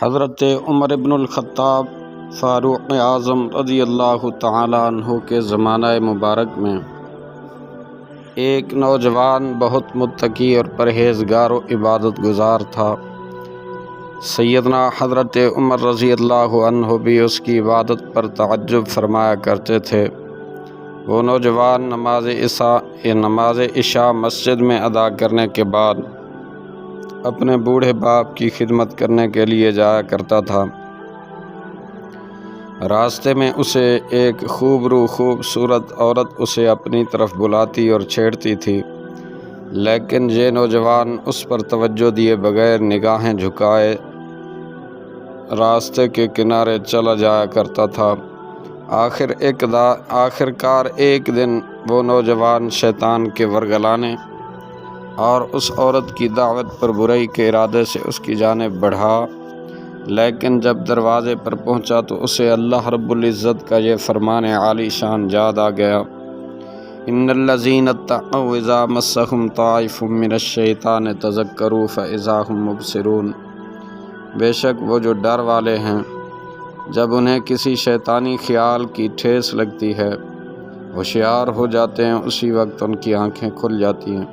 حضرت عمر بن الخطاب فاروق اعظم رضی اللہ تعالیٰ عنہ کے زمانہ مبارک میں ایک نوجوان بہت متقی اور پرہیزگار و عبادت گزار تھا۔ سیدنا حضرت عمر رضی اللہ عنہ بھی اس کی عبادت پر تعجب فرمایا کرتے تھے۔ وہ نوجوان نماز عشاء مسجد میں ادا کرنے کے بعد اپنے بوڑھے باپ کی خدمت کرنے کے لیے جایا کرتا تھا۔ راستے میں اسے ایک خوبصورت عورت اسے اپنی طرف بلاتی اور چھیڑتی تھی، لیکن یہ نوجوان اس پر توجہ دیے بغیر نگاہیں جھکائے راستے کے کنارے چلا جایا کرتا تھا۔ آخرکار ایک دن وہ نوجوان شیطان کے ورگلانے اور اس عورت کی دعوت پر برائی کے ارادے سے اس کی جانب بڑھا، لیکن جب دروازے پر پہنچا تو اسے اللہ رب العزت کا یہ فرمان عالی شان یاد آ گیا، ان الذین اتقوا اذا مسهم طائف من الشیطان تذکروا فاذا هم مبصرون۔ بے شک وہ جو ڈر والے ہیں، جب انہیں کسی شیطانی خیال کی ٹھیس لگتی ہے، ہوشیار ہو جاتے ہیں، اسی وقت ان کی آنکھیں کھل جاتی ہیں۔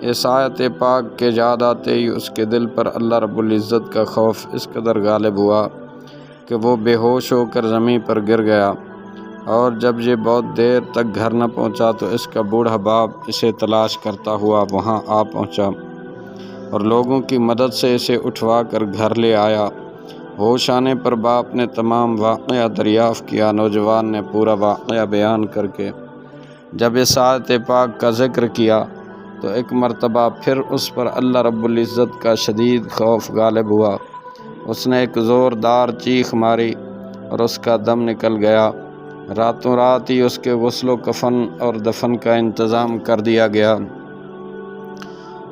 اس آیت پاک کے یاد آتے ہی اس کے دل پر اللہ رب العزت کا خوف اس قدر غالب ہوا کہ وہ بے ہوش ہو کر زمین پر گر گیا، اور جب یہ بہت دیر تک گھر نہ پہنچا تو اس کا بوڑھا باپ اسے تلاش کرتا ہوا وہاں آ پہنچا اور لوگوں کی مدد سے اسے اٹھوا کر گھر لے آیا۔ ہوش آنے پر باپ نے تمام واقعہ دریافت کیا۔ نوجوان نے پورا واقعہ بیان کر کے جب اس آیت پاک کا ذکر کیا تو ایک مرتبہ پھر اس پر اللہ رب العزت کا شدید خوف غالب ہوا۔ اس نے ایک زوردار چیخ ماری اور اس کا دم نکل گیا۔ راتوں رات ہی اس کے غسل و کفن اور دفن کا انتظام کر دیا گیا۔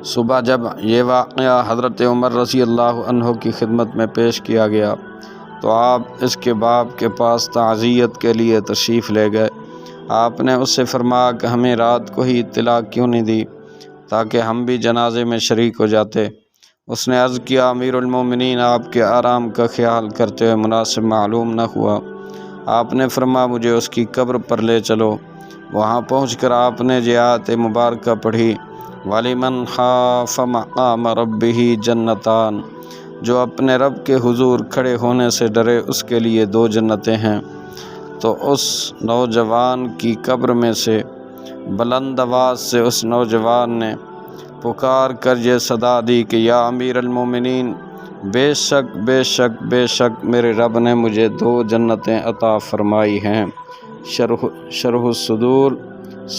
صبح جب یہ واقعہ حضرت عمر رضی اللہ عنہ کی خدمت میں پیش کیا گیا تو آپ اس کے باپ کے پاس تعزیت کے لیے تشریف لے گئے۔ آپ نے اس سے فرمایا کہ ہمیں رات کو ہی اطلاع کیوں نہیں دی تاکہ ہم بھی جنازے میں شریک ہو جاتے۔ اس نے عرض کیا، امیر المومنین، آپ کے آرام کا خیال کرتے ہوئے مناسب معلوم نہ ہوا۔ آپ نے فرمایا مجھے اس کی قبر پر لے چلو۔ وہاں پہنچ کر آپ نے یہ آیت مبارکہ پڑھی، وَلِمَنْ خَافَ مَقَامَ رَبِّهِ جَنَّتَانِ، جو اپنے رب کے حضور کھڑے ہونے سے ڈرے اس کے لیے 2 جنتیں ہیں۔ تو اس نوجوان کی قبر میں سے بلند آواز سے اس نوجوان نے پکار کر یہ صدا دی کہ یا امیر المومنین، بے شک بے شک بے شک میرے رب نے مجھے 2 جنتیں عطا فرمائی ہیں۔ شرح الصدور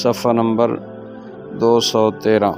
صفحہ نمبر 213۔